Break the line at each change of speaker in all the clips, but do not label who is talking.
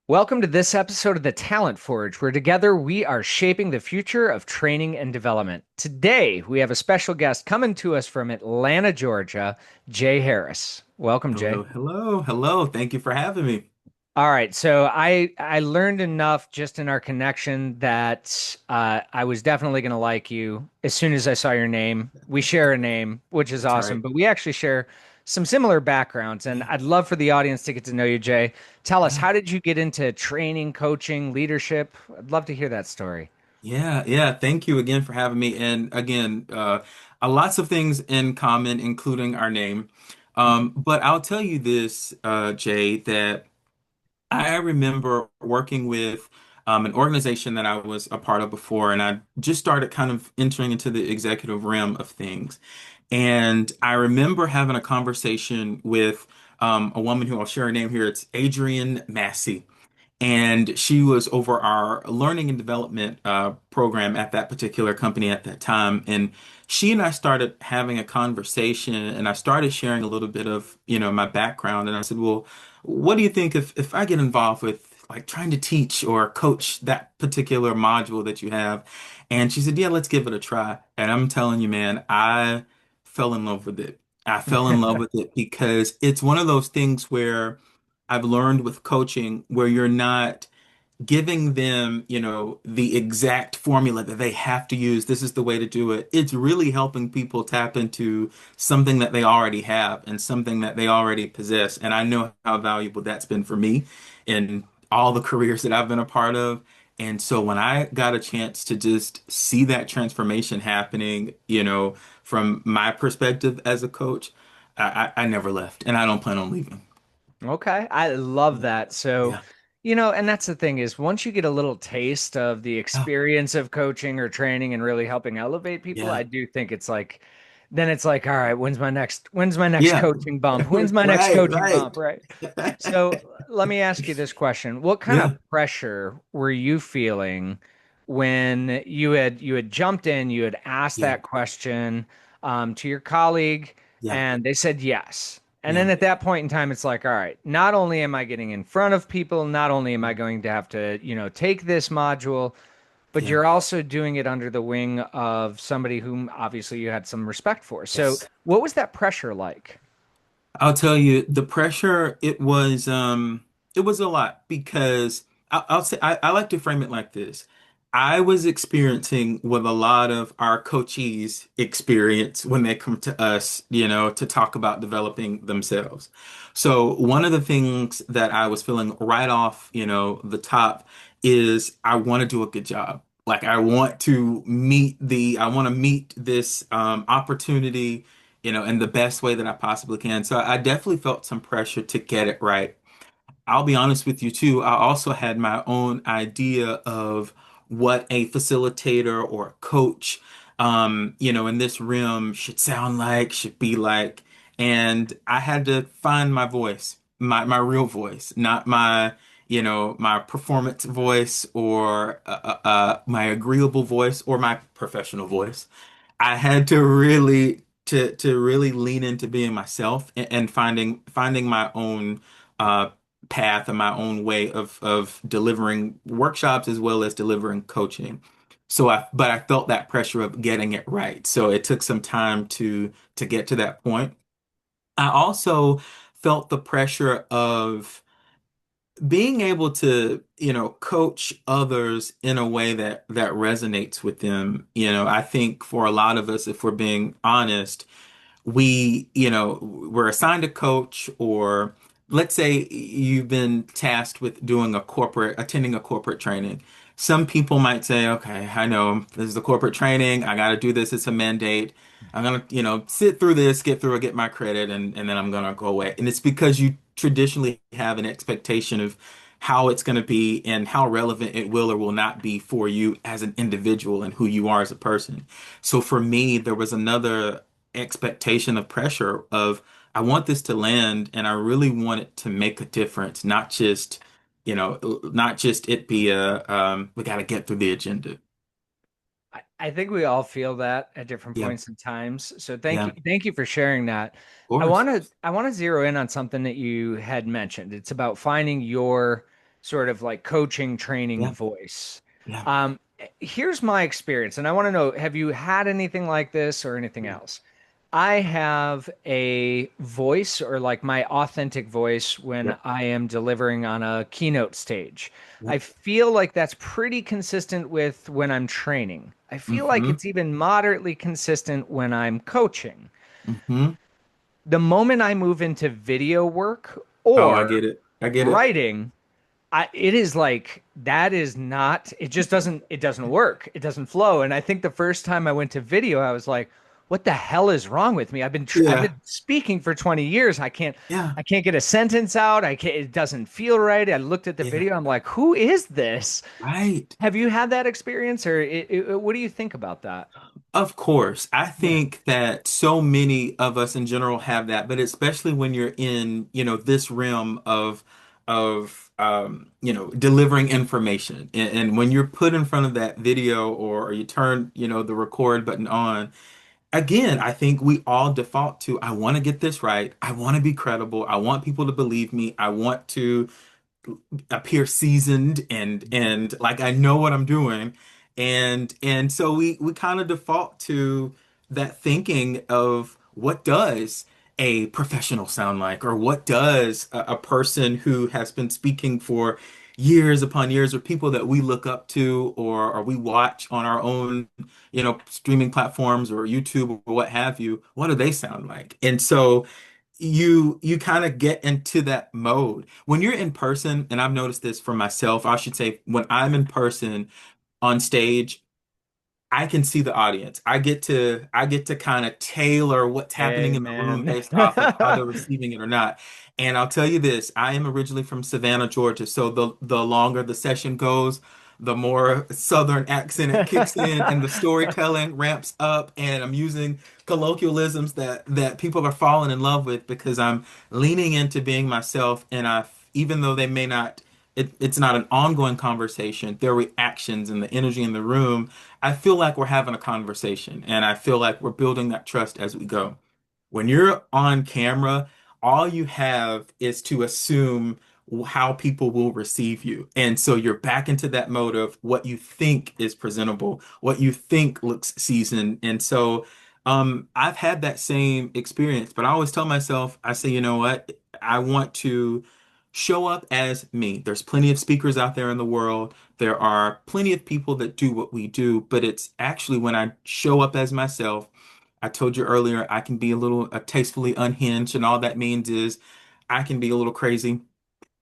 Welcome to this episode of the Talent Forge, where together we are shaping the future of training and development. Today, we have a special guest coming to us from Atlanta, Georgia, Jay Harris. Welcome, Jay.
Hello, hello, hello. Thank you for having me.
All right, so I learned enough just in our connection that I was definitely going to like you as soon as I saw your name. We share a name, which is
That's
awesome,
right.
but we actually share some similar backgrounds, and
Yeah,
I'd love for the audience to get to know you, Jay. Tell us,
yeah,
how did you get into training, coaching, leadership? I'd love to hear that story.
yeah. Thank you again for having me. And again, lots of things in common, including our name. But I'll tell you this, Jay, that I remember working with an organization that I was a part of before, and I just started kind of entering into the executive realm of things. And I remember having a conversation with a woman who I'll share her name here. It's Adrienne Massey. And she was over our learning and development program at that particular company at that time. And she and I started having a conversation, and I started sharing a little bit of, my background. And I said, well, what do you think if I get involved with like trying to teach or coach that particular module that you have? And she said, yeah, let's give it a try. And I'm telling you, man, I fell in love with it. I fell in love with it because it's one of those things where I've learned with coaching where you're not giving them, the exact formula that they have to use. This is the way to do it. It's really helping people tap into something that they already have and something that they already possess. And I know how valuable that's been for me in all the careers that I've been a part of. And so when I got a chance to just see that transformation happening, from my perspective as a coach, I never left and I don't plan on leaving.
Okay, I love
Yeah.
that. So,
Yeah.
and that's the thing is once you get a little taste of the
Oh,
experience of coaching or training and really helping elevate people, I
yeah.
do think it's like then it's like, all right, when's my next
Yeah.
coaching bump? When's my next
Right,
coaching
right.
bump, right? So, let me ask you this question. What kind of
Yeah.
pressure were you feeling when you had jumped in, you had asked
Yeah.
that question to your colleague
Yeah.
and they said yes. And then
Yeah.
at that point in time, it's like, all right, not only am I getting in front of people, not only am I going to have to, take this module, but
Yeah.
you're also doing it under the wing of somebody whom obviously you had some respect for. So,
Yes.
what was that pressure like?
I'll tell you, the pressure, it was a lot because I'll say I like to frame it like this. I was experiencing what a lot of our coachees experience when they come to us, to talk about developing themselves. So one of the things that I was feeling right off, the top is I want to do a good job. Like I want to meet this opportunity in the best way that I possibly can. So I definitely felt some pressure to get it right. I'll be honest with you too. I also had my own idea of what a facilitator or a coach, in this realm should sound like, should be like. And I had to find my voice, my real voice, not my performance voice or my agreeable voice or my professional voice. I had to really lean into being myself and finding my own uh, path and my own way of delivering workshops as well as delivering coaching. But I felt that pressure of getting it right. So it took some time to get to that point. I also felt the pressure of being able to, coach others in a way that resonates with them. I think for a lot of us, if we're being honest, we're assigned a coach, or let's say you've been tasked with attending a corporate training. Some people might say, okay, I know this is the corporate training. I got to do this. It's a mandate. I'm gonna, sit through this, get through it, get my credit, and then I'm gonna go away. And it's because you traditionally have an expectation of how it's going to be and how relevant it will or will not be for you as an individual and who you are as a person. So for me, there was another expectation of pressure of I want this to land and I really want it to make a difference, not just it be we got to get through the agenda. Of
I think we all feel that at different
Yeah,
points in times. So
yeah, of
thank you for sharing that. I
course.
want to I want to zero in on something that you had mentioned. It's about finding your sort of like coaching, training
Yeah,
voice.
yeah,
Um, Here's my experience, and I want to know, have you had anything like this or anything
yeah,
else? I have a voice or like my authentic voice when
yep,
I am delivering on a keynote stage. I
yep.
feel like that's pretty consistent with when I'm training. I feel like
Mm-hmm.
it's even moderately consistent when I'm coaching.
Mm-hmm.
The moment I move into video work
Oh, I
or
get it. I get it.
writing, it is like that is not, it doesn't work. It doesn't flow. And I think the first time I went to video, I was like, what the hell is wrong with me? I've
Yeah,
been speaking for 20 years.
yeah,
I can't get a sentence out. I can't, it doesn't feel right. I looked at the
yeah.
video. I'm like, who is this?
Right.
Have you had that experience or what do you think about that?
Of course. I
Yeah.
think that so many of us in general have that, but especially when you're in, this realm of delivering information. And when you're put in front of that video or you turn, the record button on, again, I think we all default to, I want to get this right. I want to be credible. I want people to believe me. I want to appear seasoned and like I know what I'm doing. And so we kind of default to that thinking of what does a professional sound like, or what does a person who has been speaking for years upon years, or people that we look up to or we watch on our own, streaming platforms or YouTube or what have you, what do they sound like? And so you kind of get into that mode when you're in person. And I've noticed this for myself, I should say, when I'm in person on stage, I can see the audience. I get to kind of tailor what's happening in the room
Amen.
based off of how they're receiving it or not. And I'll tell you this, I am originally from Savannah, Georgia. So the longer the session goes, the more Southern accent it kicks in and the storytelling ramps up. And I'm using colloquialisms that people are falling in love with because I'm leaning into being myself. And even though they may not, it's not an ongoing conversation, their reactions and the energy in the room, I feel like we're having a conversation and I feel like we're building that trust as we go. When you're on camera, all you have is to assume how people will receive you. And so you're back into that mode of what you think is presentable, what you think looks seasoned. And so I've had that same experience, but I always tell myself, I say, you know what? I want to show up as me. There's plenty of speakers out there in the world. There are plenty of people that do what we do, but it's actually when I show up as myself. I told you earlier, I can be a little tastefully unhinged, and all that means is I can be a little crazy.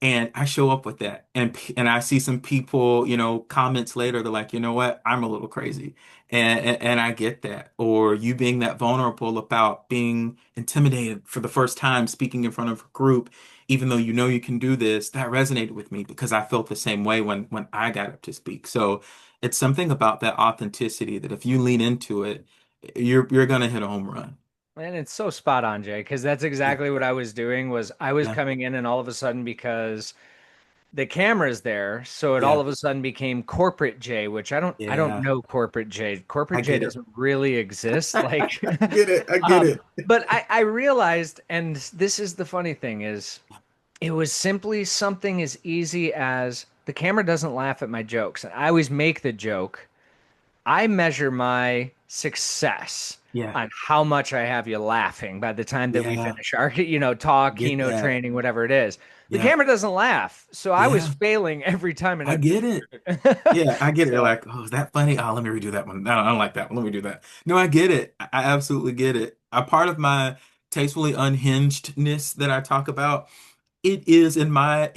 And I show up with that. And I see some people, comments later, they're like, you know what? I'm a little crazy. And I get that. Or you being that vulnerable about being intimidated for the first time speaking in front of a group, even though you know you can do this, that resonated with me because I felt the same way when I got up to speak. So it's something about that authenticity that if you lean into it, you're gonna hit a home run.
And it's so spot on, Jay, because that's
Yeah,
exactly what I was doing was I was
yeah,
coming in and all of a sudden because the camera's there, so it all
yeah,
of a sudden became corporate Jay, which I don't
yeah.
know corporate Jay. Corporate
I
Jay
get it.
doesn't really exist. Like
I get it. I get it.
but I realized, and this is the funny thing is it was simply something as easy as the camera doesn't laugh at my jokes. I always make the joke. I measure my success
Yeah,
on how much I have you laughing by the time that we
yeah.
finish our, talk,
Get
keynote
that.
training, whatever it is. The
Yeah,
camera doesn't laugh. So I was
yeah.
failing every time and
I get it.
I
Yeah, I get it. You're
so
like, oh, is that funny? Oh, let me redo that one. No, I don't like that one. Let me do that. No, I get it. I absolutely get it. A part of my tastefully unhingedness that I talk about, it is in my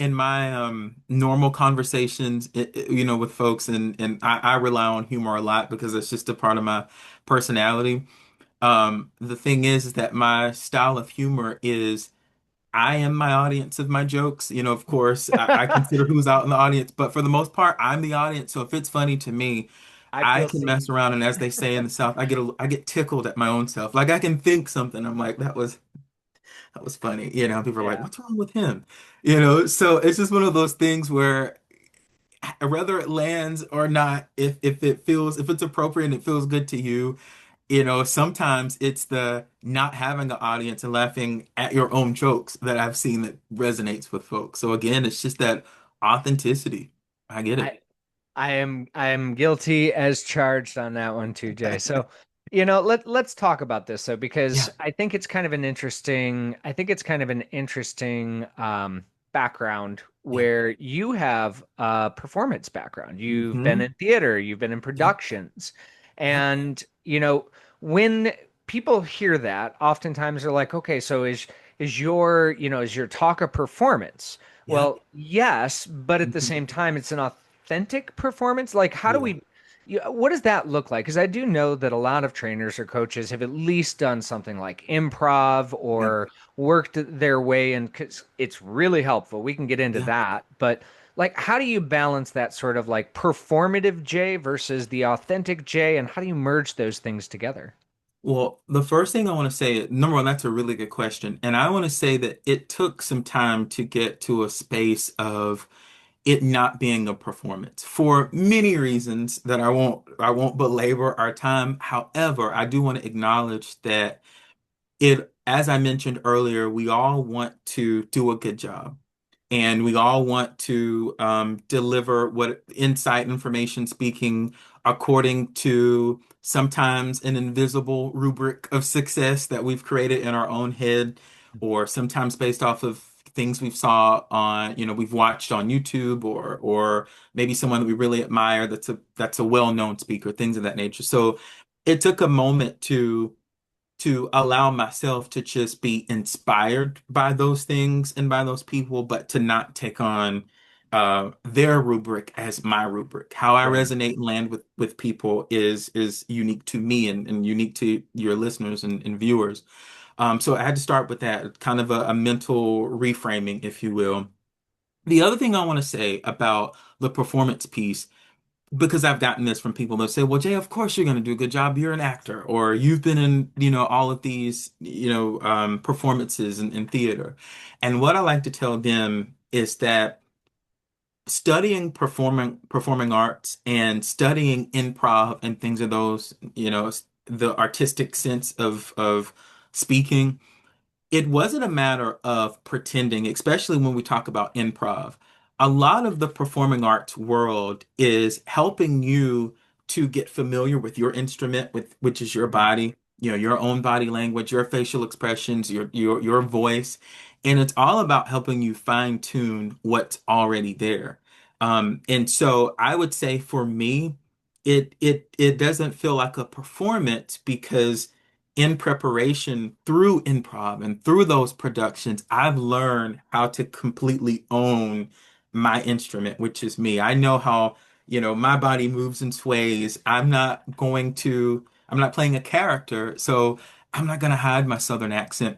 normal conversations, with folks, and I rely on humor a lot because it's just a part of my personality. The thing is that my style of humor is I am my audience of my jokes. Of course, I consider who's out in the audience, but for the most part, I'm the audience. So if it's funny to me,
I
I
feel
can
seen.
mess around, and as they say in the South, I get tickled at my own self. Like I can think something. I'm like, that was funny. People are like,
Yeah.
what's wrong with him? So it's just one of those things where whether it lands or not, if it's appropriate and it feels good to you, sometimes it's the not having an audience and laughing at your own jokes that I've seen that resonates with folks. So again, it's just that Authenticity. I get
I
it.
I am guilty as charged on that one too, Jay. So, let's talk about this though, because
Yeah.
I think it's kind of an interesting background
Yeah.
where you have a performance background. You've been
Hmm.
in theater, you've been in
Yep.
productions,
Yep.
and when people hear that, oftentimes they're like, okay, so is your talk a performance?
Yep.
Well, yes, but at the
Hmm.
same time, it's an authentic performance. Like, how do
Yeah.
we, what does that look like? Because I do know that a lot of trainers or coaches have at least done something like improv
Yep.
or worked their way in, because it's really helpful. We can get into
Yeah.
that. But, like, how do you balance that sort of like performative Jay versus the authentic Jay? And how do you merge those things together?
Well, the first thing I want to say, number one, that's a really good question. And I want to say that it took some time to get to a space of it not being a performance for many reasons that I won't belabor our time. However, I do want to acknowledge that as I mentioned earlier, we all want to do a good job. And we all want to deliver what insight, information, speaking according to sometimes an invisible rubric of success that we've created in our own head, or sometimes based off of things we've watched on YouTube, or maybe someone that we really admire that's a well-known speaker, things of that nature. So it took a moment to allow myself to just be inspired by those things and by those people, but to not take on their rubric as my rubric. How I
Right.
resonate and land with people is unique to me and unique to your listeners and viewers. So I had to start with that kind of a mental reframing, if you will. The other thing I want to say about the performance piece, because I've gotten this from people that say, well, Jay, of course you're going to do a good job. You're an actor, or you've been in, all of these, performances in theater. And what I like to tell them is that studying performing arts and studying improv and things of those, the artistic sense of speaking, it wasn't a matter of pretending, especially when we talk about improv. A lot of the performing arts world is helping you to get familiar with your instrument, with which is your
Mhm.
body, your own body language, your facial expressions, your voice, and it's all about helping you fine tune what's already there. And so I would say for me, it doesn't feel like a performance because in preparation through improv and through those productions, I've learned how to completely own my instrument, which is me. I know how, my body moves and sways. I'm not playing a character, so I'm not going to hide my Southern accent.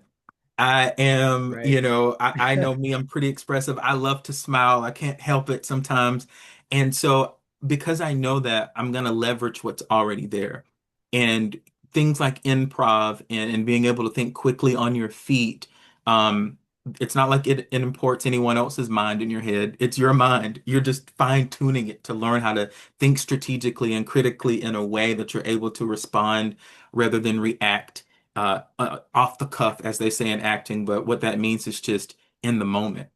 I am,
Right.
I know me, I'm pretty expressive. I love to smile. I can't help it sometimes. And so, because I know that, I'm going to leverage what's already there. And things like improv and being able to think quickly on your feet, um, it's not like it imports anyone else's mind in your head. It's your mind. You're just fine-tuning it to learn how to think strategically and critically in a way that you're able to respond rather than react off the cuff, as they say in acting, but what that means is just in the moment.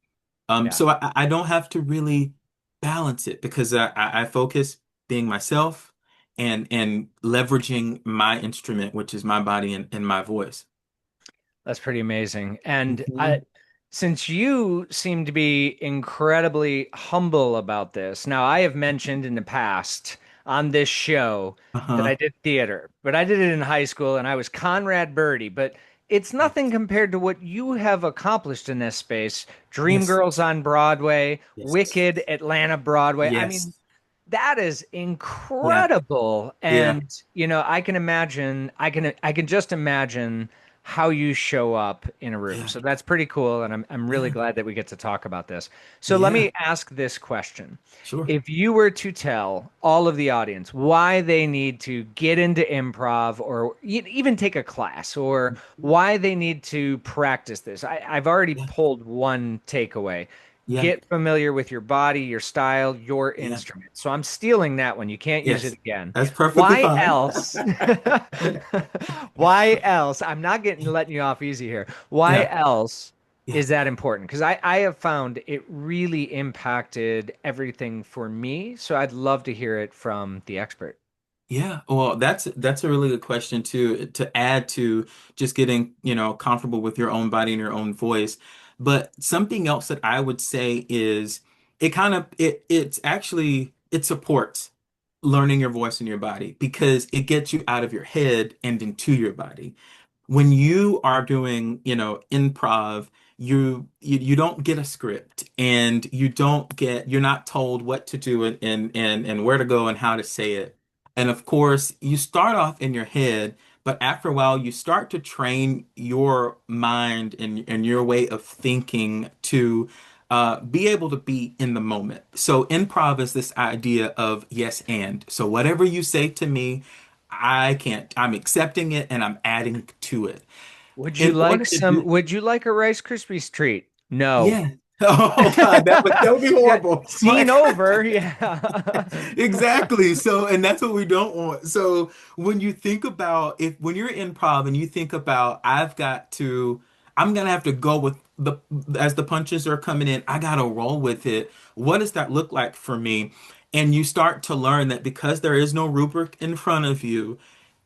Yeah.
So I don't have to really balance it because I focus being myself and leveraging my instrument, which is my body and my voice.
That's pretty amazing. And
Hmm.
since you seem to be incredibly humble about this, now I have mentioned in the past on this show that I
Uh-huh.
did theater, but I did it in high school and I was Conrad Birdie, but it's nothing
Yes.
compared to what you have accomplished in this space.
Yes.
Dreamgirls on Broadway,
Yes.
Wicked, Atlanta Broadway. I
Yes.
mean, that is
Yeah.
incredible.
Yeah.
And, I can imagine, I can just imagine how you show up in a room.
Yeah.
So that's pretty cool. And I'm really
Yeah.
glad that we get to talk about this. So let
Yeah.
me ask this question.
Sure.
If you were to tell all of the audience why they need to get into improv or even take a class or why they need to practice this, I've already
Yeah.
pulled one takeaway.
Yeah.
Get familiar with your body, your style, your
Yeah.
instrument. So I'm stealing that one. You can't use it
Yes.
again.
That's perfectly
Why
fine.
else? Why else? I'm not getting letting you off easy here. Why
Yeah.
else
Yeah.
is that important? Because I have found it really impacted everything for me. So I'd love to hear it from the expert.
Yeah, well, that's a really good question too, to add to just getting, comfortable with your own body and your own voice. But something else that I would say is it supports learning your voice and your body because it gets you out of your head and into your body. When you are doing, improv, you don't get a script and you're not told what to do and where to go and how to say it. And of course, you start off in your head, but after a while, you start to train your mind and your way of thinking to be able to be in the moment. So improv is this idea of yes and. So whatever you say to me, I can't. I'm accepting it and I'm adding to it. In order to do,
Would you like a Rice Krispies treat? No.
yeah. Oh God, that would be
Yeah,
horrible.
scene over. Yeah.
Exactly. So, and that's what we don't want. So, when you think about when you're improv and you think about, I'm gonna have to go with as the punches are coming in, I gotta roll with it. What does that look like for me? And you start to learn that because there is no rubric in front of you,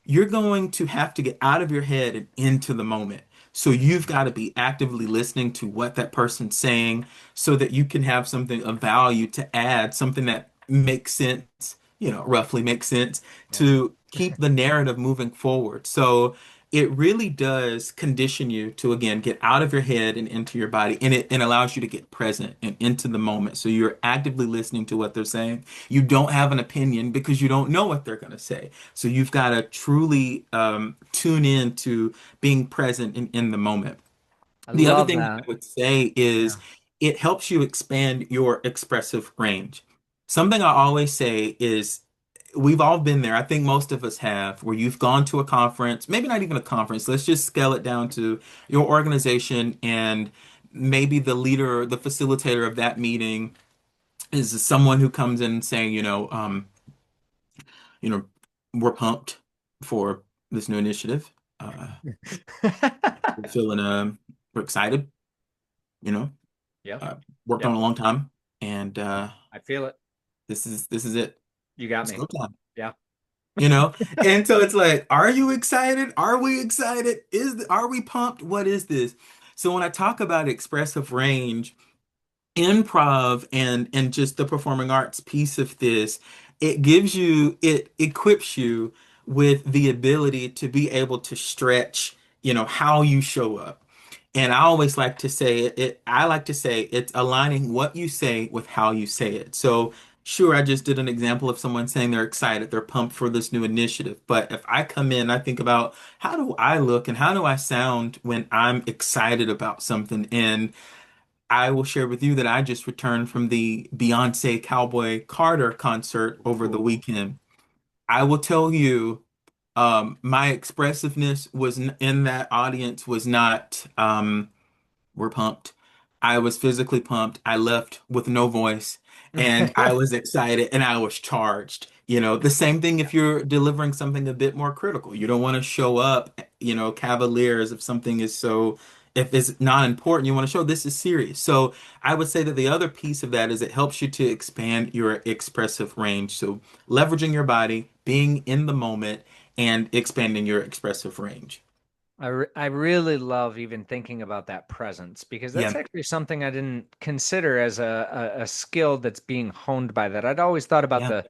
you're going to have to get out of your head and into the moment. So you've got to be actively listening to what that person's saying so that you can have something of value to add, something that makes sense, roughly makes sense
Yeah.
to keep the narrative moving forward. So it really does condition you to, again, get out of your head and into your body, and it allows you to get present and into the moment. So you're actively listening to what they're saying. You don't have an opinion because you don't know what they're going to say. So you've got to truly tune in to being present in the moment.
I
The other
love
thing that I
that.
would say is
Yeah.
it helps you expand your expressive range. Something I always say is we've all been there. I think most of us have, where you've gone to a conference, maybe not even a conference. Let's just scale it down to your organization, and maybe the leader, the facilitator of that meeting is someone who comes in saying, you know, we're pumped for this new initiative. We're feeling, we're excited, you know,
Yep.
uh, worked on
Yep.
a long time, and
I feel it.
this is it.
You got
It's
me.
go time,
Yeah.
you know. And so it's like, are you excited? Are we excited? Are we pumped? What is this? So when I talk about expressive range, improv and just the performing arts piece of this, it equips you with the ability to be able to stretch, how you show up. And I always like to say I like to say it's aligning what you say with how you say it. So sure, I just did an example of someone saying they're excited, they're pumped for this new initiative. But if I come in, I think about how do I look and how do I sound when I'm excited about something. And I will share with you that I just returned from the Beyonce Cowboy Carter concert over the
Ooh.
weekend. I will tell you, my expressiveness in that audience was not, we're pumped. I was physically pumped. I left with no voice and I was excited and I was charged. The same thing if you're delivering something a bit more critical. You don't want to show up, cavalier as if something is so, if it's not important, you want to show this is serious. So I would say that the other piece of that is it helps you to expand your expressive range. So leveraging your body, being in the moment, and expanding your expressive range.
I really love even thinking about that presence because that's
Yeah.
actually something I didn't consider as a skill that's being honed by that. I'd always thought about
Yeah.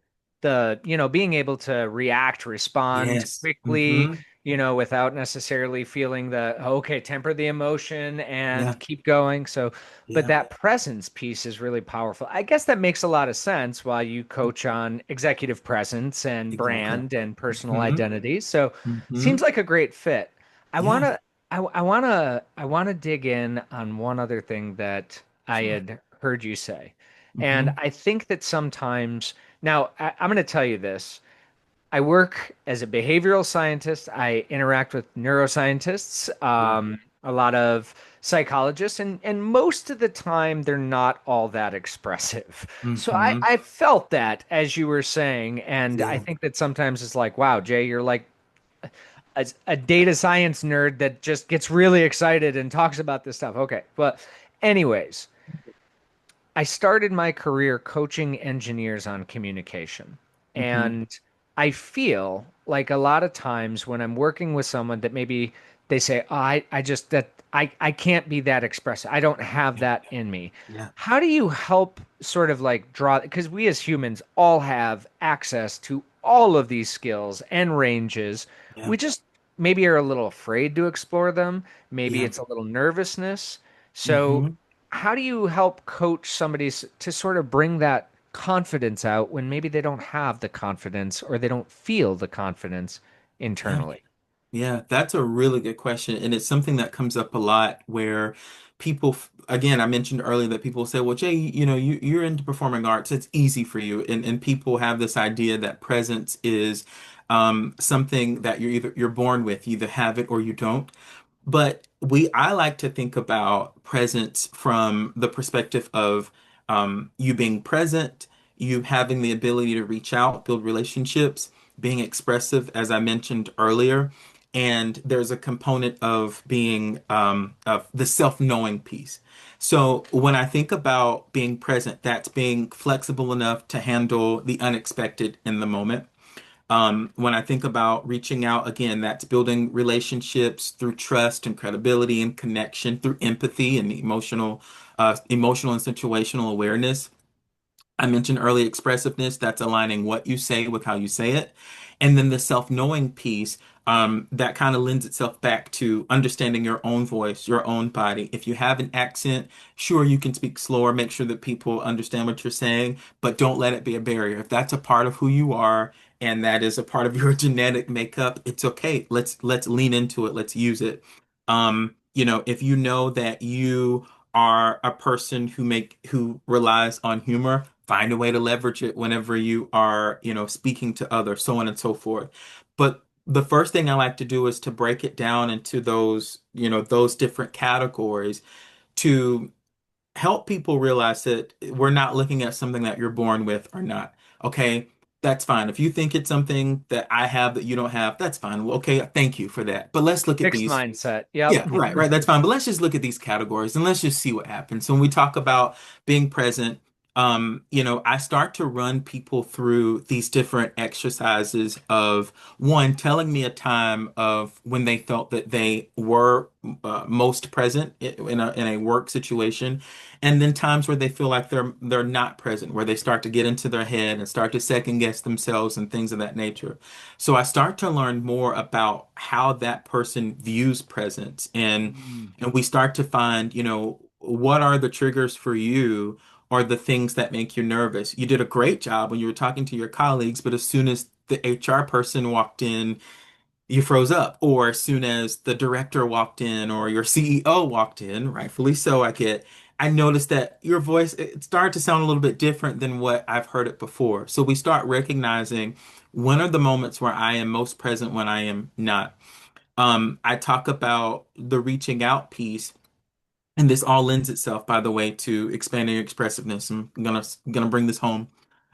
the being able to react, respond
Yes.
quickly,
Hmm.
without necessarily feeling okay, temper the emotion
Yeah.
and keep going. So, but
Yeah.
that presence piece is really powerful. I guess that makes a lot of sense while you coach on executive presence and
Exactly.
brand and personal
Hmm.
identity. So,
Hmm.
seems like a great fit. I
Yeah.
wanna, I wanna dig in on one other thing that I
Sure.
had heard you say, and
Hmm.
I think that sometimes now I'm going to tell you this. I work as a behavioral scientist. I interact with neuroscientists,
Yeah.
a lot of psychologists, and most of the time they're not all that expressive. So
Hmm.
I felt that as you were saying, and I
Yeah.
think that sometimes it's like, wow, Jay, you're like a data science nerd that just gets really excited and talks about this stuff. Okay. But anyways, I started my career coaching engineers on communication.
Hmm.
And I feel like a lot of times when I'm working with someone that maybe they say, oh, I just that I can't be that expressive. I don't have
Yeah.
that in me.
Yeah.
How do you help sort of like draw, because we as humans all have access to all of these skills and ranges.
Yeah.
We just maybe are a little afraid to explore them. Maybe
Yeah.
it's a little nervousness. So
Hmm.
how do you help coach somebody to sort of bring that confidence out when maybe they don't have the confidence or they don't feel the confidence
Yeah.
internally?
Yeah, that's a really good question. And it's something that comes up a lot where people, again, I mentioned earlier that people say, well, Jay, you're into performing arts. It's easy for you. And people have this idea that presence is something that you're born with. You either have it or you don't. But I like to think about presence from the perspective of you being present, you having the ability to reach out, build relationships, being expressive, as I mentioned earlier. And there's a component of being of the self-knowing piece. So when I think about being present, that's being flexible enough to handle the unexpected in the moment. When I think about reaching out, again, that's building relationships through trust and credibility and connection, through empathy and emotional and situational awareness. I mentioned early expressiveness, that's aligning what you say with how you say it. And then the self-knowing piece, that kind of lends itself back to understanding your own voice, your own body. If you have an accent, sure, you can speak slower, make sure that people understand what you're saying, but don't let it be a barrier. If that's a part of who you are and that is a part of your genetic makeup, it's okay. Let's lean into it. Let's use it. If you know that you are a person who relies on humor, find a way to leverage it whenever you are, speaking to others, so on and so forth. But the first thing I like to do is to break it down into those different categories to help people realize that we're not looking at something that you're born with or not. Okay, that's fine. If you think it's something that I have that you don't have, that's fine. Well, okay, thank you for that. But let's look at
Fixed
these.
mindset. Yep.
Yeah, right, right. That's fine. But let's just look at these categories and let's just see what happens. So when we talk about being present, I start to run people through these different exercises of one, telling me a time of when they felt that they were most present in a work situation, and then times where they feel like they're not present, where they start to get into their head and start to second guess themselves and things of that nature. So I start to learn more about how that person views presence
Mm.
and we start to find, what are the triggers for you or the things that make you nervous. You did a great job when you were talking to your colleagues, but as soon as the HR person walked in, you froze up. Or as soon as the director walked in or your CEO walked in, rightfully so, I noticed that your voice, it started to sound a little bit different than what I've heard it before. So we start recognizing when are the moments where I am most present when I am not. I talk about the reaching out piece, and this all lends itself, by the way, to expanding your expressiveness. I'm gonna bring this home.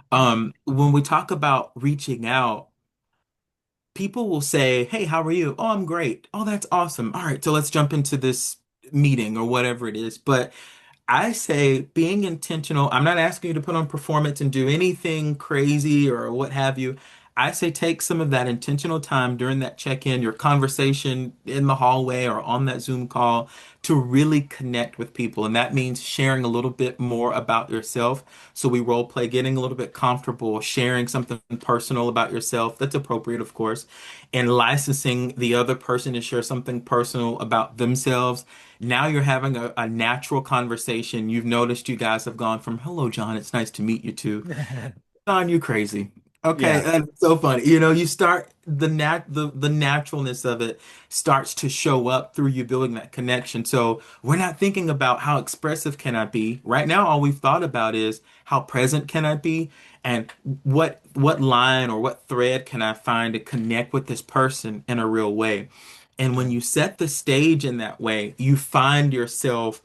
When we talk about reaching out, people will say, "Hey, how are you?" "Oh, I'm great." "Oh, that's awesome. All right, so let's jump into this meeting or whatever it is." But I say being intentional. I'm not asking you to put on performance and do anything crazy or what have you. I say take some of that intentional time during that check-in, your conversation in the hallway or on that Zoom call to really connect with people. And that means sharing a little bit more about yourself. So we role play, getting a little bit comfortable, sharing something personal about yourself. That's appropriate, of course, and licensing the other person to share something personal about themselves. Now you're having a natural conversation. You've noticed you guys have gone from, "Hello, John, it's nice to meet you," to, "John, you crazy." Okay,
Yeah.
that's so funny. You start the naturalness of it starts to show up through you building that connection. So we're not thinking about how expressive can I be. Right now, all we've thought about is how present can I be and what line or what thread can I find to connect with this person in a real way. And when you set the stage in that way, you find yourself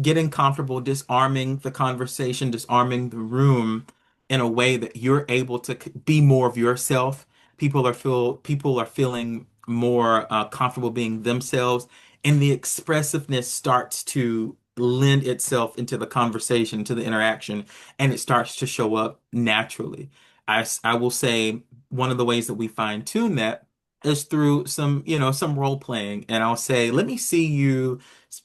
getting comfortable, disarming the conversation, disarming the room in a way that you're able to be more of yourself. People are feeling more comfortable being themselves, and the expressiveness starts to lend itself into the conversation, to the interaction, and it starts to show up naturally. I will say one of the ways that we fine tune that is through some role playing. And I'll say, let me see you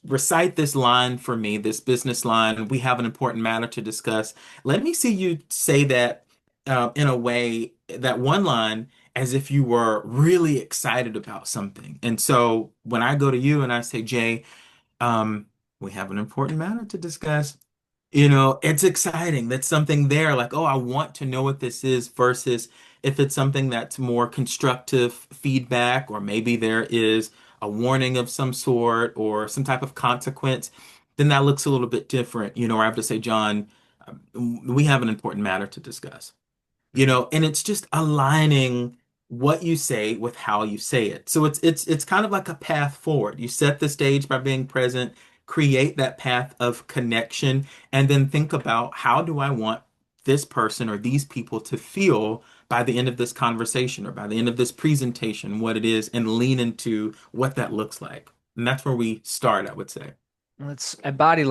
recite this line for me, this business line. We have an important matter to discuss. Let me see you say that in a way, that one line, as if you were really excited about something. And so when I go to you and I say, Jay, um, we have an important matter to discuss. It's exciting. That's something there, like, oh, I want to know what this is, versus if it's something that's more constructive feedback, or maybe there is a warning of some sort or some type of consequence, then that looks a little bit different. Or I have to say, John, we have an important matter to discuss. And it's just aligning what you say with how you say it. So it's kind of like a path forward. You set the stage by being present, create that path of connection, and then think about, how do I want this person or these people to feel by the end of this conversation or by the end of this presentation, what it is, and lean into what that looks like. And that's where we start, I would say.
It's body
Yeah,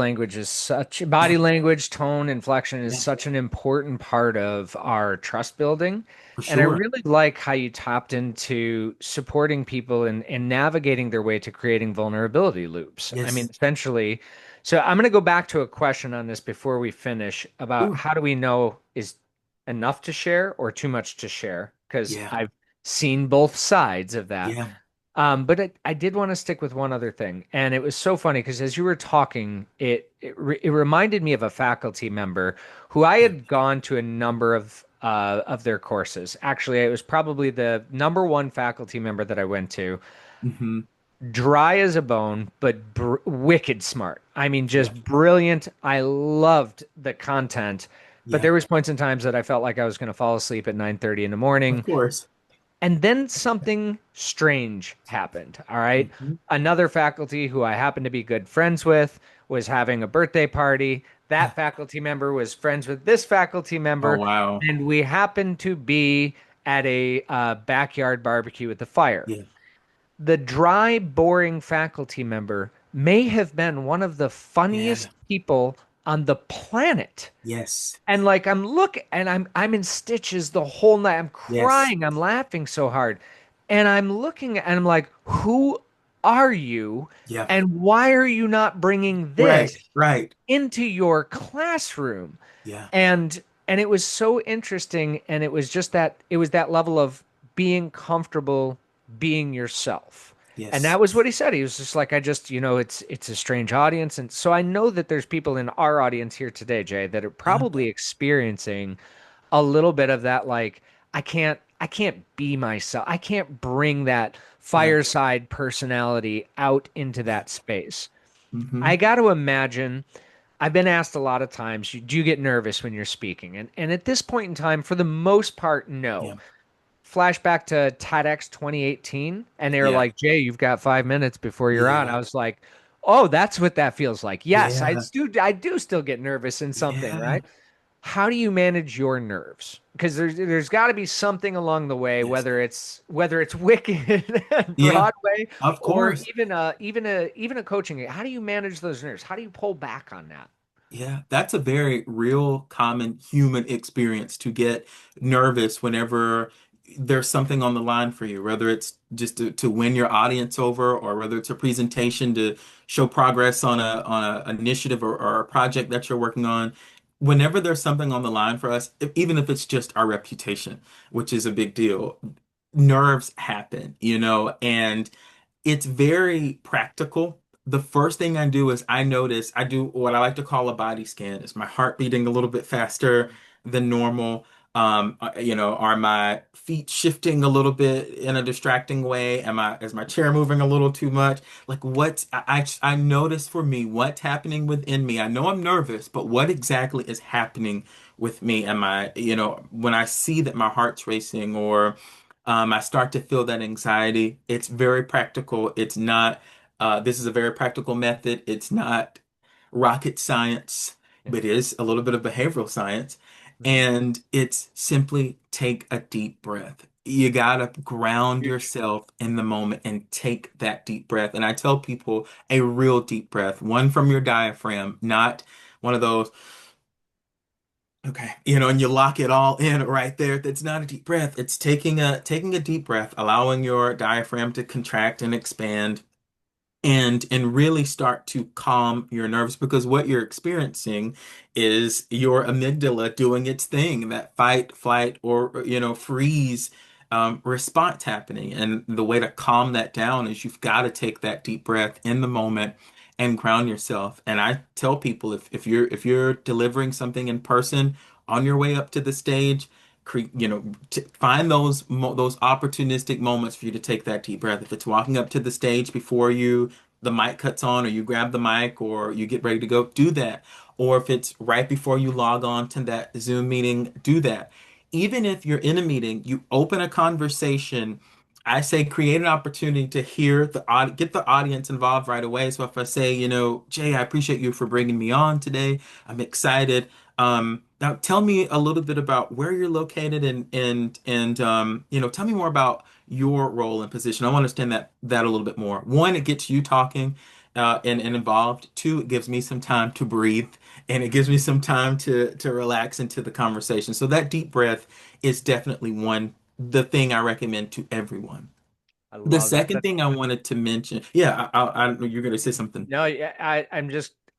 language, tone, inflection is
yeah,
such an important part of our trust building.
for
And I
sure.
really like how you tapped into supporting people and navigating their way to creating vulnerability loops. I mean,
Yes.
essentially, so I'm going to go back to a question on this before we finish about
Ooh,
how do we know is enough to share or too much to share? Because
yeah,
I've seen both sides of that.
yeah,
But I did want to stick with one other thing, and it was so funny because as you were talking, it reminded me of a faculty member who I
yeah.
had gone to a number of their courses. Actually, it was probably the number one faculty member that I went to.
Hmm.
Dry as a bone, but wicked smart. I mean,
Yeah,
just brilliant. I loved the content, but
yeah,
there was points in times that I felt like I was going to fall asleep at 9:30 in the
of
morning.
course.
And then something strange happened. All right.
Mhm.
Another faculty who I happened to be good friends with was having a birthday party. That faculty member was friends with this faculty
Oh,
member.
wow.
And we happened to be at a backyard barbecue with the fire.
Yeah.
The dry, boring faculty member may have been one of the
Yeah.
funniest people on the planet.
Yes.
And like I'm in stitches the whole night. I'm
Yes.
crying, I'm laughing so hard. And I'm looking and I'm like, who are you?
Yeah.
And why are you not bringing
Right.
this
Right.
into your classroom?
Yeah.
And it was so interesting, and it was that level of being comfortable being yourself. And
Yes.
that was what he said. He was just like, it's a strange audience. And so I know that there's people in our audience here today, Jay, that are
Yeah.
probably experiencing a little bit of that, like, I can't be myself. I can't bring that
Yeah.
fireside personality out into
Yeah.
that space.
Hmm.
I got to imagine I've been asked a lot of times, do you get nervous when you're speaking? And at this point in time, for the most part, no.
Yeah.
Flashback to TEDx 2018, and they were
Yeah.
like, Jay, you've got 5 minutes before you're on.
Yeah.
I was like, oh, that's what that feels like. Yes,
Yeah.
I do still get nervous in something,
Yeah.
right? How do you manage your nerves? Because there's got to be something along the way,
Yes.
whether it's Wicked and
Yeah.
Broadway,
Of
or
course.
even a coaching. How do you manage those nerves? How do you pull back on that?
Yeah, that's a very real, common human experience, to get nervous whenever there's something on the line for you, whether it's just to win your audience over, or whether it's a presentation to show progress on a initiative, or a project that you're working on. Whenever there's something on the line for us, even if it's just our reputation, which is a big deal, nerves happen, and it's very practical. The first thing I do is I do what I like to call a body scan. Is my heart beating a little bit faster than normal? Are my feet shifting a little bit in a distracting way? Is my chair moving a little too much? Like, I notice, for me, what's happening within me. I know I'm nervous, but what exactly is happening with me? When I see that my heart's racing, or I start to feel that anxiety. It's very practical. This is a very practical method. It's not rocket science,
Yeah.
but it is a little bit of behavioral science.
Mhm.
And it's simply take a deep breath. you gotta ground
Huge.
yourself in the moment and take that deep breath. And I tell people a real deep breath, one from your diaphragm, not one of those, okay, and you lock it all in right there. That's not a deep breath. It's taking a deep breath, allowing your diaphragm to contract and expand and really start to calm your nerves because what you're experiencing is your amygdala doing its thing, that fight, flight, or freeze response happening. And the way to calm that down is you've got to take that deep breath in the moment and ground yourself. And I tell people if you're delivering something in person on your way up to the stage, find those opportunistic moments for you to take that deep breath. If it's walking up to the stage before the mic cuts on, or you grab the mic, or you get ready to go, do that. Or if it's right before you log on to that Zoom meeting, do that. Even if you're in a meeting, you open a conversation. I say create an opportunity to get the audience involved right away. So if I say, Jay, I appreciate you for bringing me on today. I'm excited. Now tell me a little bit about where you're located and tell me more about your role and position. I want to understand that a little bit more. One, it gets you talking and involved. Two, it gives me some time to breathe and it gives me some time to relax into the conversation. So that deep breath is definitely the thing I recommend to everyone.
I
The
love that.
second thing I wanted to mention, yeah, I know you're going to say something.
No, yeah,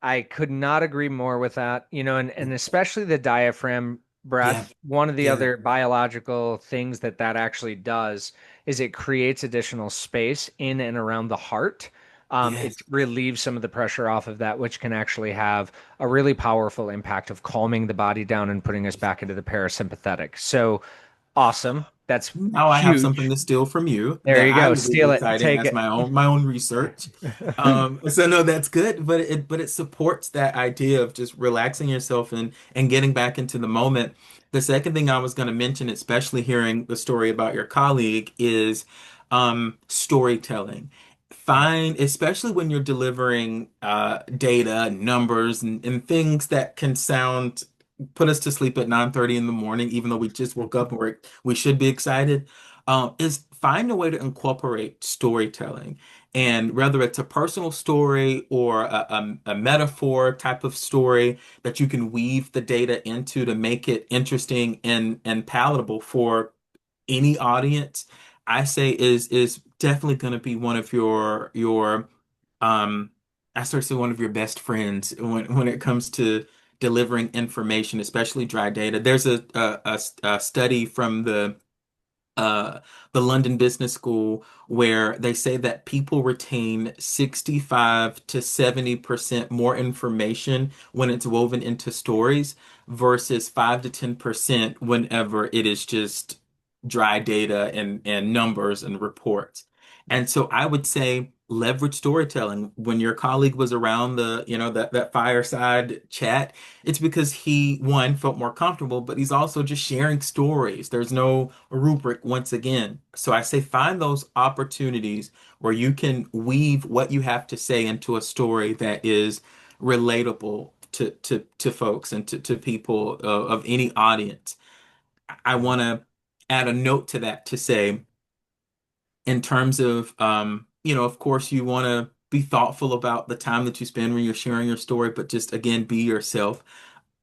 I could not agree more with that, and especially the diaphragm
Yeah,
breath. One of the
yeah,
other biological things that actually does is it creates additional space in and around the heart. It
yes.
relieves some of the pressure off of that, which can actually have a really powerful impact of calming the body down and putting us back into the parasympathetic. So awesome. That's
Now I have something
huge.
to steal from you
There
that
you
I
go.
will be
Steal it.
reciting
Take
as
it.
my own research. So no, that's good, but it supports that idea of just relaxing yourself and getting back into the moment. The second thing I was going to mention, especially hearing the story about your colleague, is storytelling. Find, especially when you're delivering data, numbers, and things that can put us to sleep at 9:30 in the morning, even though we just woke up and we should be excited, is find a way to incorporate storytelling. And whether it's a personal story or a metaphor type of story that you can weave the data into to make it interesting and palatable for any audience, I say is definitely going to be one of your um I start to say one of your best friends when it comes to delivering information, especially dry data. There's a study from uh, the London Business School where they say that people retain 65 to 70% more information when it's woven into stories versus 5 to 10% whenever it is just dry data and numbers and reports. And so I would say leverage storytelling. When your colleague was around that fireside chat, it's because he, one, felt more comfortable, but he's also just sharing stories. There's no rubric once again. So I say find those opportunities where you can weave what you have to say into a story that is relatable to folks and to people of any audience. I want to add a note to that to say, in terms of, of course, you want to be thoughtful about the time that you spend when you're sharing your story, but just again, be yourself.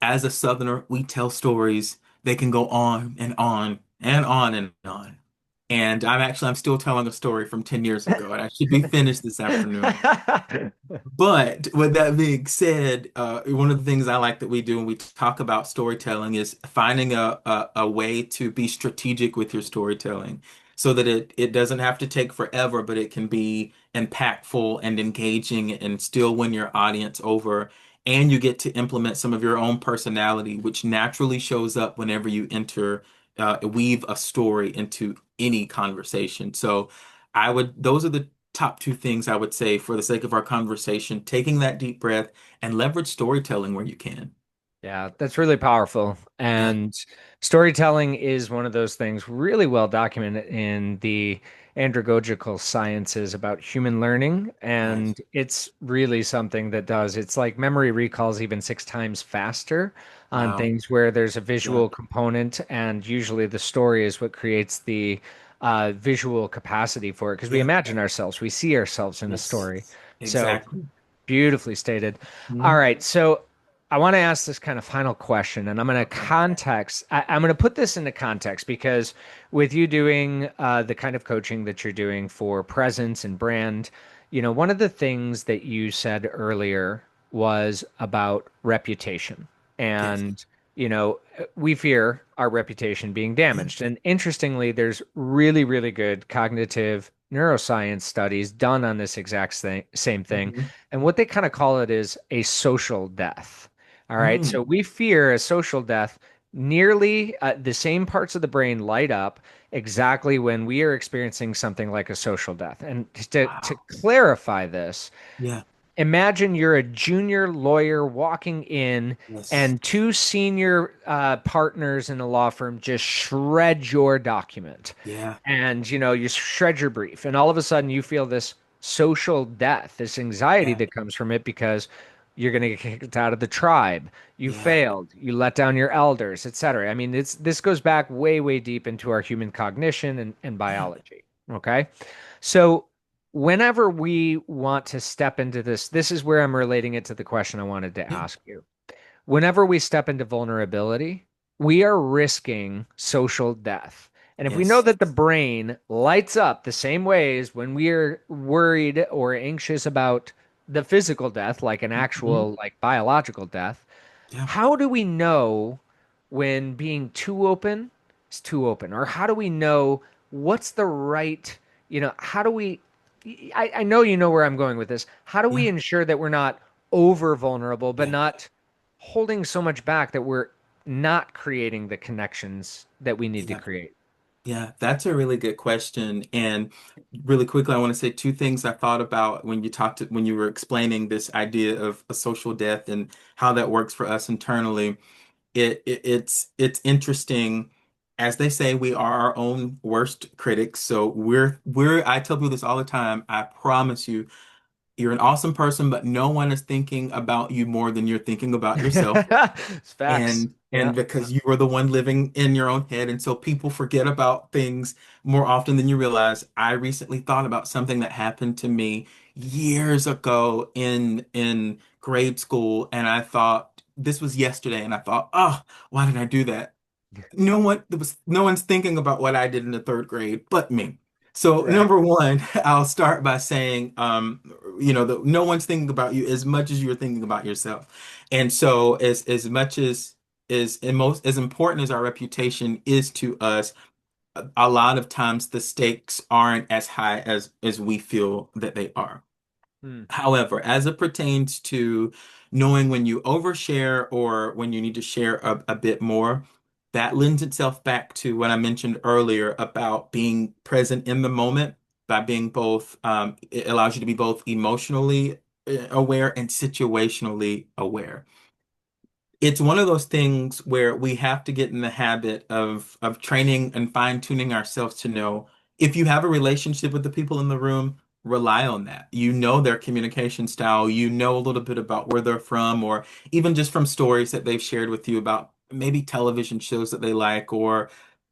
As a Southerner, we tell stories. They can go on and on and on and on. And I'm still telling a story from 10 years ago, and I should be finished this afternoon. But with that being said, one of the things I like that we do when we talk about storytelling is finding a way to be strategic with your storytelling so that it doesn't have to take forever, but it can be impactful and engaging and still win your audience over. And you get to implement some of your own personality, which naturally shows up whenever you weave a story into any conversation. So those are the top two things I would say for the sake of our conversation, taking that deep breath and leverage storytelling where you can.
Yeah, that's really powerful.
Yeah.
And storytelling is one of those things really well documented in the andragogical sciences about human learning.
Yes.
And it's really something that does, it's like memory recalls even 6 times faster. on
Wow.
things where there's a
Yeah.
visual component, and usually the story is what creates the visual capacity for it because we
Yeah.
imagine ourselves, we see ourselves in the
Yes.
story. So
Exactly.
beautifully stated. All
Mhm.
right, so I want to ask this kind of final question, and
Okay.
I'm going to put this into context because with you doing the kind of coaching that you're doing for presence and brand, one of the things that you said earlier was about reputation.
Yes.
And, we fear our reputation being damaged. And interestingly, there's really, really good cognitive neuroscience studies done on this same thing.
Mhm.
And what they kind of call it is a social death. All right. So
Mm.
we fear a social death. Nearly the same parts of the brain light up exactly when we are experiencing something like a social death. And to
Wow.
clarify this,
Yeah.
imagine you're a junior lawyer walking in
Yes.
and two senior partners in a law firm just shred your document.
Yeah.
And, you shred your brief. And all of a sudden you feel this social death, this anxiety
Yeah.
that comes from it because you're going to get kicked out of the tribe. You
Yeah.
failed. You let down your elders, etc. I mean, this goes back way, way deep into our human cognition and
Yeah.
biology. Okay. So whenever we want to step into this is where I'm relating it to the question I wanted to
Yeah.
ask you. Whenever we step into vulnerability, we are risking social death. And if we know
Yes.
that the brain lights up the same ways when we are worried or anxious about the physical death, like an
Mhm.
actual, like biological death,
Yeah.
how do we know when being too open is too open? Or how do we know what's the right, how do we, I know you know where I'm going with this. How do we
Yeah.
ensure that we're not over vulnerable, but
Yeah.
not holding so much back that we're not creating the connections that we need to
Yeah.
create?
Yeah, that's a really good question. And really quickly, I want to say two things I thought about when you were explaining this idea of a social death and how that works for us internally. It's interesting. As they say, we are our own worst critics. So I tell people this all the time. I promise you, you're an awesome person, but no one is thinking about you more than you're thinking about yourself.
It's facts.
And
Yeah.
because you are the one living in your own head, and so people forget about things more often than you realize. I recently thought about something that happened to me years ago in grade school, and I thought this was yesterday, and I thought, oh, why did I do that? No one's thinking about what I did in the third grade but me. So
Right.
number one, I'll start by saying, no one's thinking about you as much as you're thinking about yourself. And so as much as and most as important as our reputation is to us, a lot of times the stakes aren't as high as we feel that they are.
Hmm.
However, as it pertains to knowing when you overshare or when you need to share a bit more, that lends itself back to what I mentioned earlier about being present in the moment by being both, it allows you to be both emotionally aware and situationally aware. It's one of those things where we have to get in the habit of training and fine-tuning ourselves to know if you have a relationship with the people in the room, rely on that. You know their communication style, you know a little bit about where they're from, or even just from stories that they've shared with you about maybe television shows that they like or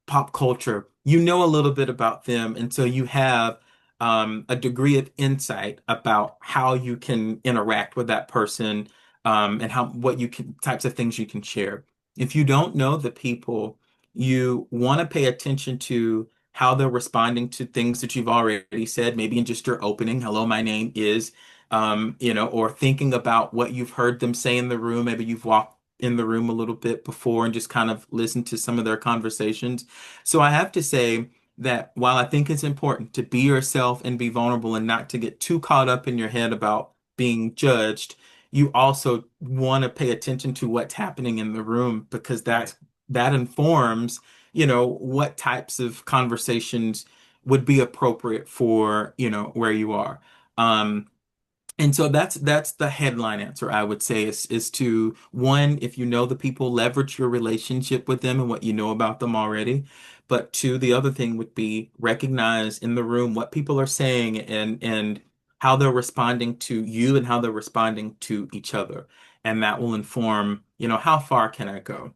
pop culture. You know a little bit about them, and so you have a degree of insight about how you can interact with that person and how what you can types of things you can share. If you don't know the people, you want to pay attention to how they're responding to things that you've already said, maybe in just your opening, hello, my name is, or thinking about what you've heard them say in the room. Maybe you've walked in the room a little bit before and just kind of listened to some of their conversations. So I have to say that while I think it's important to be yourself and be vulnerable and not to get too caught up in your head about being judged, you also want to pay attention to what's happening in the room because
Right.
that informs, what types of conversations would be appropriate for, where you are. Um, and so that's the headline answer I would say is to one, if you know the people, leverage your relationship with them and what you know about them already. But two, the other thing would be recognize in the room what people are saying and how they're responding to you and how they're responding to each other. And that will inform how far can I go?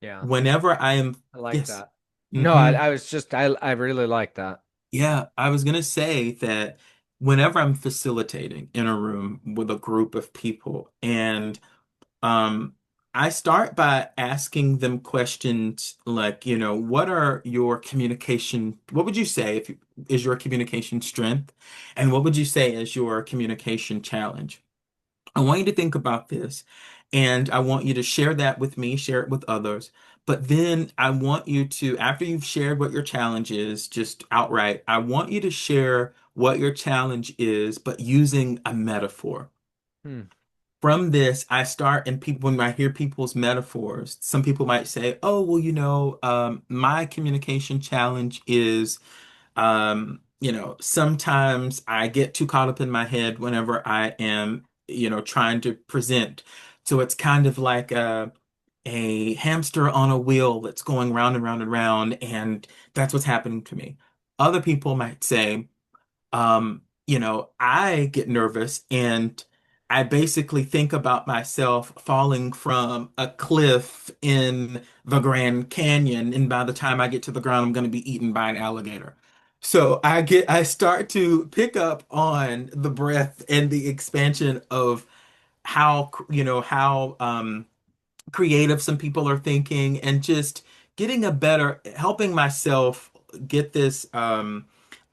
Yeah,
Whenever I am,
I like
yes.
that. No,
Hmm.
I was just I really like that.
Yeah, I was gonna say that whenever I'm facilitating in a room with a group of people, and um, I start by asking them questions like, what are your communication, what would you say is your communication strength? And what would you say is your communication challenge? I want you to think about this, and I want you to share that with me, share it with others. But then I want you to, after you've shared what your challenge is, just outright, I want you to share what your challenge is, but using a metaphor.
Hmm.
From this, I start, and people, when I hear people's metaphors, some people might say, "Oh, well, my communication challenge is." Sometimes I get too caught up in my head whenever I am, trying to present. So it's kind of like a hamster on a wheel that's going round and round and round, and that's what's happening to me. Other people might say, I get nervous and I basically think about myself falling from a cliff in the Grand Canyon, and by the time I get to the ground, I'm going to be eaten by an alligator. So I start to pick up on the breath and the expansion of how creative some people are thinking, and just getting a better helping myself get this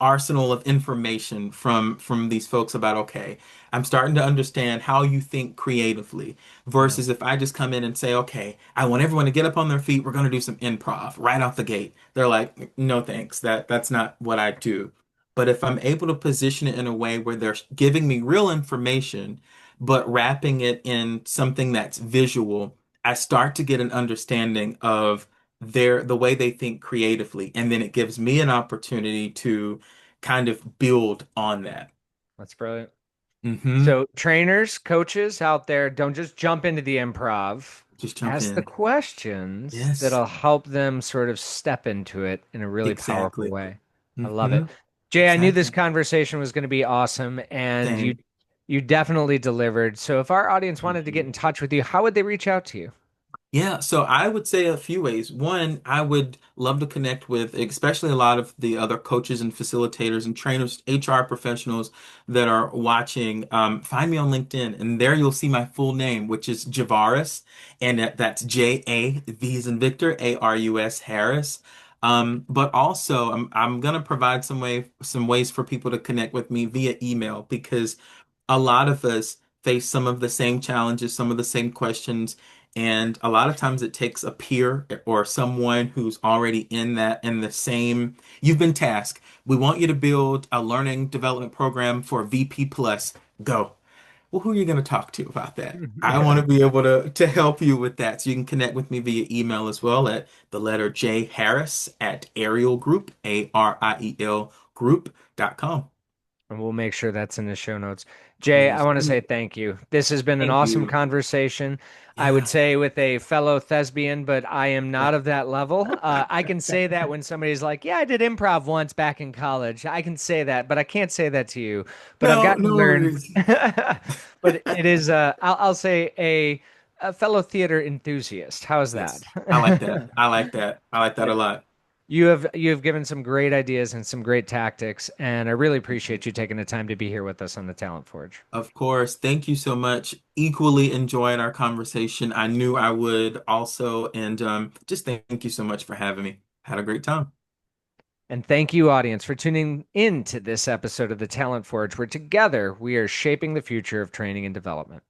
arsenal of information from these folks about, okay, I'm starting to understand how you think creatively,
Yeah.
versus if I just come in and say, okay, I want everyone to get up on their feet, we're going to do some improv right off the gate. They're like, no thanks, that's not what I do. But if I'm able to position it in a way where they're giving me real information but wrapping it in something that's visual, I start to get an understanding of the way they think creatively, and then it gives me an opportunity to kind of build on that.
That's brilliant.
Hmm.
So, trainers, coaches out there, don't just jump into the improv.
Just jump
Ask the
in.
questions
Yes,
that'll help them sort of step into it in a really powerful
exactly.
way. I love
Hmm.
it. Jay, I knew this
Exactly.
conversation was going to be awesome, and you
Same.
you definitely delivered. So, if our audience wanted
Thank
to get
you.
in touch with you, how would they reach out to you?
Yeah, so I would say a few ways. One, I would love to connect with, especially a lot of the other coaches and facilitators and trainers, HR professionals that are watching. Find me on LinkedIn, and there you'll see my full name, which is Javaris, and that's J-A, V as in Victor, A-R-U-S, Harris. But also, I'm gonna provide some ways for people to connect with me via email, because a lot of us face some of the same challenges, some of the same questions, and a lot of times it takes a peer or someone who's already in the same. You've been tasked. We want you to build a learning development program for VP plus. Go. Well, who are you going to talk to about that? I want to be able to help you with that. So you can connect with me via email as well at the letter J Harris at Ariel Group, ARIEL group.com.
And we'll make sure that's in the show notes. Jay, I
Yes.
want to say thank you. This has been an
Thank
awesome
you.
conversation. I would
Yeah.
say with a fellow thespian, but I am not of that level. I can say that when somebody's like, "Yeah, I did improv once back in college." I can say that, but I can't say that to you. But I've
No,
gotten to
no
learn.
worries.
But it is, I'll say a fellow theater enthusiast. How's that?
I like that. I like that. I like that a
But
lot.
you have given some great ideas and some great tactics, and I really appreciate you taking the time to be here with us on the Talent Forge.
Of course. Thank you so much. Equally enjoyed our conversation. I knew I would also, and just thank you so much for having me. Had a great time.
And thank you, audience, for tuning in to this episode of the Talent Forge, where together we are shaping the future of training and development.